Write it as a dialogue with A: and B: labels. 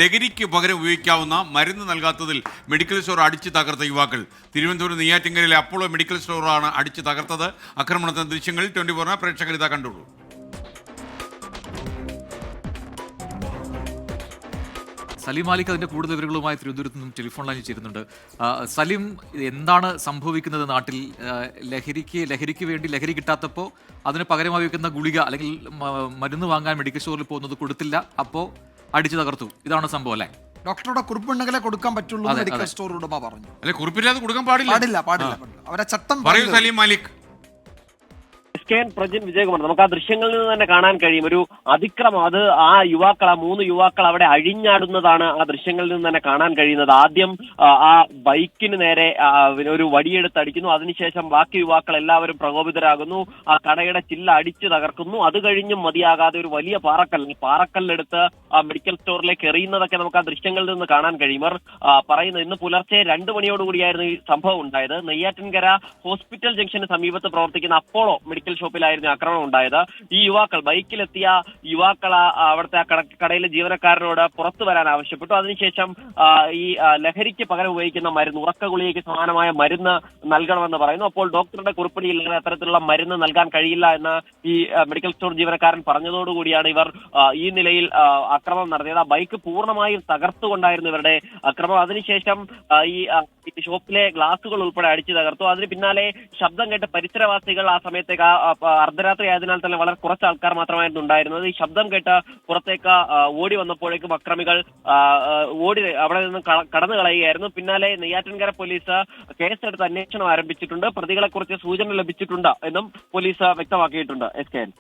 A: ലഹരിക്ക് പകരം ഉപയോഗിക്കാവുന്ന മരുന്ന് നൽകാത്തതിൽ മെഡിക്കൽ സ്റ്റോർ അടിച്ചു തകർത്ത യുവാക്കൾ. തിരുവനന്തപുരം നെയ്യാറ്റിൻകരയിലെ അപ്പോളോ മെഡിക്കൽ സ്റ്റോറാണ് അടിച്ചു തകർത്തത്. ആക്രമണത്തിന്റെ ദൃശ്യങ്ങൾ 24 പ്രേക്ഷകർ ഇതാ കണ്ടുള്ളൂ.
B: സലീം മാലിക് അതിന്റെ കൂടുതൽ വിവരങ്ങളുമായി തിരുവനന്തപുരത്ത് നിന്നും ടെലിഫോൺ ലൈനിൽ ചേരുന്നുണ്ട്. സലീം, എന്താണ് സംഭവിക്കുന്നത് നാട്ടിൽ? ലഹരിക്ക് വേണ്ടി ലഹരി കിട്ടാത്തപ്പോൾ അതിന് പകരമായി വെക്കുന്ന ഗുളിക അല്ലെങ്കിൽ മരുന്ന് വാങ്ങാൻ മെഡിക്കൽ സ്റ്റോറിൽ പോകുന്നത് കൊടുത്തില്ല, അപ്പോൾ അടിച്ചു തകർത്തു. ഇതാണ് സംഭവം അല്ലേ?
C: ഡോക്ടറുടെ കുറിപ്പുണ്ടെങ്കിലേ കൊടുക്കാൻ പറ്റുള്ളൂ മെഡിക്കൽ സ്റ്റോർ ഉടമ പറഞ്ഞു.
A: അല്ലെ, കുറിപ്പില്ലാതെ കൊടുക്കാൻ പാടില്ല.
C: അവരെ ചട്ടം
A: പറയൂ സലീം മാലിക്.
D: പ്രജിൻ വിജയകുമാർ, നമുക്ക് ആ ദൃശ്യങ്ങളിൽ നിന്ന് തന്നെ കാണാൻ കഴിയും ഒരു അതിക്രമം. അത് ആ 3 യുവാക്കൾ അവിടെ അഴിഞ്ഞാടുന്നതാണ് ആ ദൃശ്യങ്ങളിൽ നിന്ന് തന്നെ കാണാൻ കഴിയുന്നത്. ആദ്യം ആ ബൈക്കിന് നേരെ ഒരു വടിയെടുത്ത് അടിക്കുന്നു. അതിനുശേഷം ബാക്കി യുവാക്കൾ എല്ലാവരും പ്രകോപിതരാകുന്നു. ആ കടയുടെ ചില്ല അടിച്ചു തകർക്കുന്നു. അത് കഴിഞ്ഞും മതിയാകാതെ ഒരു വലിയ പാറക്കല്ലെടുത്ത് ആ മെഡിക്കൽ സ്റ്റോറിലേക്ക് എറിയുന്നതൊക്കെ നമുക്ക് ആ ദൃശ്യങ്ങളിൽ നിന്ന് കാണാൻ കഴിയും. ഇവർ പറയുന്നത് ഇന്ന് പുലർച്ചെ 2 മണിയോടുകൂടിയായിരുന്നു ഈ സംഭവം ഉണ്ടായത്. നെയ്യാറ്റിൻകര ഹോസ്പിറ്റൽ ജംഗ്ഷന് സമീപത്ത് പ്രവർത്തിക്കുന്ന അപ്പോളോ മെഡിക്കൽ ഷോപ്പിലായിരുന്നു ആക്രമണം ഉണ്ടായത്. ഈ യുവാക്കൾ, ബൈക്കിലെത്തിയ യുവാക്കൾ അവിടുത്തെ ആ കടയിലെ ജീവനക്കാരനോട് പുറത്തു വരാൻ ആവശ്യപ്പെട്ടു. അതിനുശേഷം ഈ ലഹരിക്ക് പകരം ഉപയോഗിക്കുന്ന മരുന്ന്, ഉറക്ക ഗുളികയ്ക്ക് സമാനമായ മരുന്ന് നൽകണമെന്ന് പറയുന്നു. അപ്പോൾ ഡോക്ടറുടെ കുറിപ്പടിയില്ലാതെ അത്തരത്തിലുള്ള മരുന്ന് നൽകാൻ കഴിയില്ല എന്ന് ഈ മെഡിക്കൽ സ്റ്റോർ ജീവനക്കാരൻ പറഞ്ഞതോടുകൂടിയാണ് ഇവർ ഈ നിലയിൽ ആക്രമണം നടത്തിയത്. ആ ബൈക്ക് പൂർണ്ണമായും തകർത്തുകൊണ്ടായിരുന്നു ഇവരുടെ ആക്രമണം. അതിനുശേഷം ഈ ഷോപ്പിലെ ഗ്ലാസുകൾ ഉൾപ്പെടെ അടിച്ചു തകർത്തു. അതിന് പിന്നാലെ ശബ്ദം കേട്ട് പരിസരവാസികൾ ആ സമയത്തേക്ക് അർദ്ധരാത്രി ആയതിനാൽ തന്നെ വളരെ കുറച്ച് ആൾക്കാർ മാത്രമായിരുന്നു ഉണ്ടായിരുന്നത്. ഈ ശബ്ദം കേട്ട് പുറത്തേക്ക് ഓടി വന്നപ്പോഴേക്കും അക്രമികൾ അവിടെ നിന്ന് കടന്നു കളയുകയായിരുന്നു. പിന്നാലെ നെയ്യാറ്റിൻകര പോലീസ് കേസെടുത്ത് അന്വേഷണം ആരംഭിച്ചിട്ടുണ്ട്. പ്രതികളെ കുറിച്ച് സൂചന ലഭിച്ചിട്ടുണ്ട് എന്നും പോലീസ് വ്യക്തമാക്കിയിട്ടുണ്ട്. SKN.